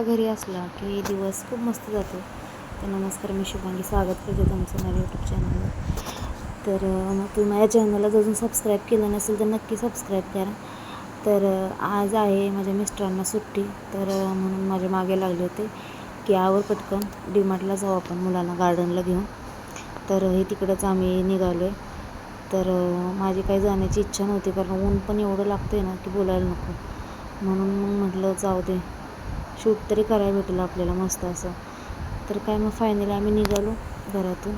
घरी असला की दिवस खूप मस्त जातो. तर नमस्कार, मी शुभांगी, स्वागत करते तुमचं माझ्या यूट्यूब चॅनलवर. तर मग तुम्ही माझ्या चॅनलला अजून सबस्क्राईब केलं नसेल तर नक्की सबस्क्राईब करा. तर आज आहे माझ्या मिस्टरांना सुट्टी, तर म्हणून माझ्या मागे लागले होते की आवर पटकन डीमार्टला जाऊ आपण मुलांना गार्डनला घेऊन. तर हे तिकडंच आम्ही निघालो आहे. तर माझी काही जाण्याची इच्छा नव्हती, कारण ऊन पण एवढं लागतं आहे ना की बोलायला नको. म्हणून मग म्हटलं जाऊ दे, शूट तरी करायला भेटेल आपल्याला मस्त असं. तर काय मग फायनली आम्ही निघालो घरातून.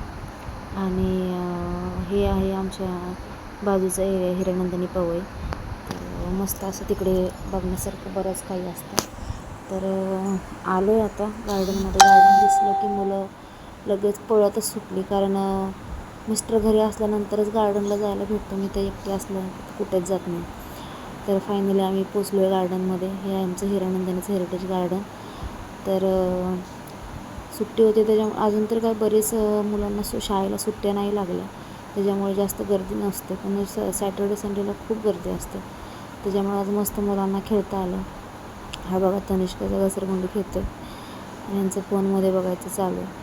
आणि हे आहे आमच्या बाजूचा एरिया, हिरानंदिनी पवई. तर मस्त असं तिकडे बघण्यासारखं बरंच काही असतं. तर आलो आहे आता गार्डनमध्ये. गार्डन दिसलं की मुलं लगेच पळतच सुटली, कारण मिस्टर घरी असल्यानंतरच गार्डनला जायला भेटतं. मी तर एकटी असलं कुठेच जात नाही. तर फायनली आम्ही पोचलो आहे गार्डनमध्ये. हे आहे आमचं हिरानंदिनीचं हेरिटेज गार्डन. तर सुट्टी होती त्याच्यामुळे अजून तर काय बरेच मुलांना शाळेला सुट्ट्या नाही लागल्या, त्याच्यामुळे जास्त गर्दी नसते. पण सॅटर्डे संडेला खूप गर्दी असते, त्याच्यामुळे आज मस्त मुलांना खेळता आलं. हा बघा तनिष्काचा घसरगुंडी खेळतो आणि यांचं फोनमध्ये बघायचं चालू आहे.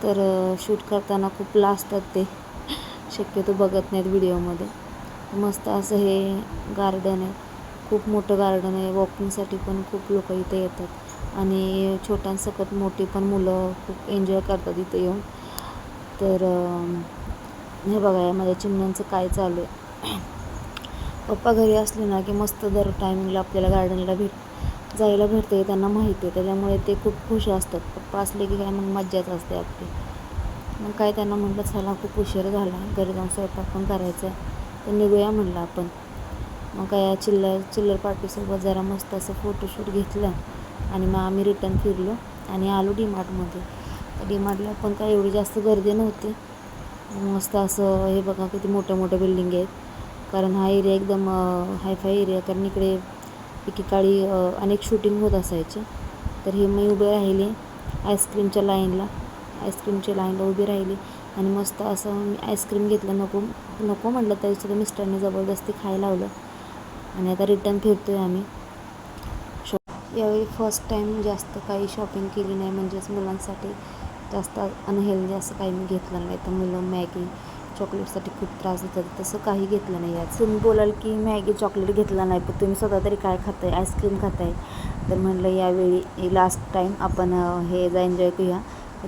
तर शूट करताना खूप लाजतात ते, शक्यतो बघत नाहीत व्हिडिओमध्ये. मस्त असं हे गार्डन आहे, खूप मोठं गार्डन आहे. वॉकिंगसाठी पण खूप लोक इथे येतात आणि छोट्यांसकट मोठी पण मुलं खूप एन्जॉय करतात इथे येऊन. तर हे बघा या माझ्या चिमण्यांचं काय चालू आहे. पप्पा घरी असले ना की मस्त दर टायमिंगला आपल्याला गार्डनला जायला भेटते, त्यांना माहिती आहे, त्याच्यामुळे ते खूप खुश असतात. पप्पा असले की काय मग मज्जाच असते आपली. मग काय त्यांना म्हटलं चला खूप उशीर झाला, घरी जाऊन स्वयंपाक पण करायचा आहे, तर निघूया म्हटलं आपण. मग काय चिल्लर पार्टीसोबत जरा मस्त असं फोटोशूट घेतलं आणि मग आम्ही रिटर्न फिरलो आणि आलो डीमार्टमध्ये. तर डीमार्टला पण काय एवढी जास्त गर्दी नव्हती. मस्त असं हे बघा किती मोठ्या मोठ्या बिल्डिंग आहेत, कारण हा एरिया एकदम हायफाय एरिया, कारण इकडे एकेकाळी अनेक शूटिंग होत असायचे. तर हे मी उभे राहिले आईस्क्रीमच्या लाईनला उभी राहिली आणि मस्त असं मी आईस्क्रीम घेतलं. नको म्हटलं तरी सुद्धा मिस्टरने जबरदस्ती खायला लावलं आणि आता रिटर्न फिरतो आहे आम्ही. यावेळी फर्स्ट टाईम जास्त काही शॉपिंग केली नाही, म्हणजेच मुलांसाठी जास्त अनहेल्दी असं काही मी घेतलं नाही. तर मुलं मॅगी चॉकलेटसाठी खूप त्रास देतात, तसं काही घेतलं नाही. यात तुम्ही बोलाल की मॅगी चॉकलेट घेतलं नाही, पण तुम्ही स्वतः तरी काय खाताय, आईस्क्रीम खाताय. तर म्हणलं यावेळी लास्ट टाईम आपण हे एन्जॉय करूया,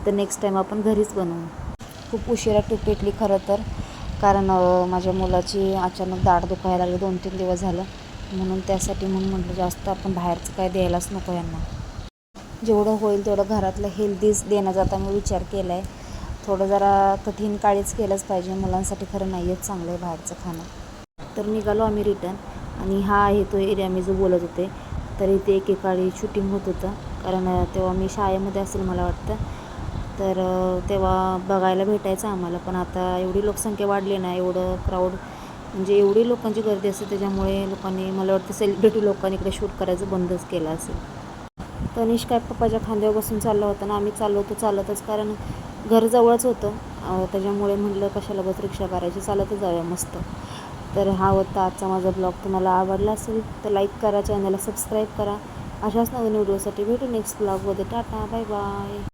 तर नेक्स्ट टाईम आपण घरीच बनवू. खूप उशिरा ट्रिप पेटली खरं तर, कारण माझ्या मुलाची अचानक दाढ दुखायला लागली 2-3 दिवस झालं, म्हणून त्यासाठी म्हटलं जास्त आपण बाहेरचं काय द्यायलाच नको यांना. जेवढं होईल तेवढं घरातलं हेल्दीच देण्याचा आता मी विचार केला आहे. थोडं जरा कठीण काळीच केलंच पाहिजे, मुलांसाठी खरं नाही आहे चांगलं आहे बाहेरचं खाणं. तर निघालो आम्ही रिटर्न आणि हा आहे तो एरिया मी जो बोलत होते. तर इथे एकेकाळी शूटिंग होत होतं, कारण तेव्हा मी शाळेमध्ये असेल मला वाटतं. तर तेव्हा बघायला भेटायचं आम्हाला. पण आता एवढी लोकसंख्या वाढली ना, एवढं क्राऊड म्हणजे एवढी लोकांची गर्दी असते, त्याच्यामुळे लोकांनी मला वाटतं सेलिब्रिटी लोकांनी इकडे शूट करायचं बंदच केलं असेल. तनिष काय पप्पाच्या खांद्यावर बसून चाललं होतं ना, आम्ही चाललो होतो चालतच, कारण घर जवळच होतं. त्याच्यामुळे म्हटलं कशाला बस रिक्षा करायची, चालतच जाऊया मस्त. तर हा होता आजचा माझा ब्लॉग. तुम्हाला आवडला असेल तर लाईक करा, चॅनलला सबस्क्राईब करा. अशाच नवीन व्हिडिओसाठी भेटू नेक्स्ट ब्लॉगमध्ये. Tata, bye bye.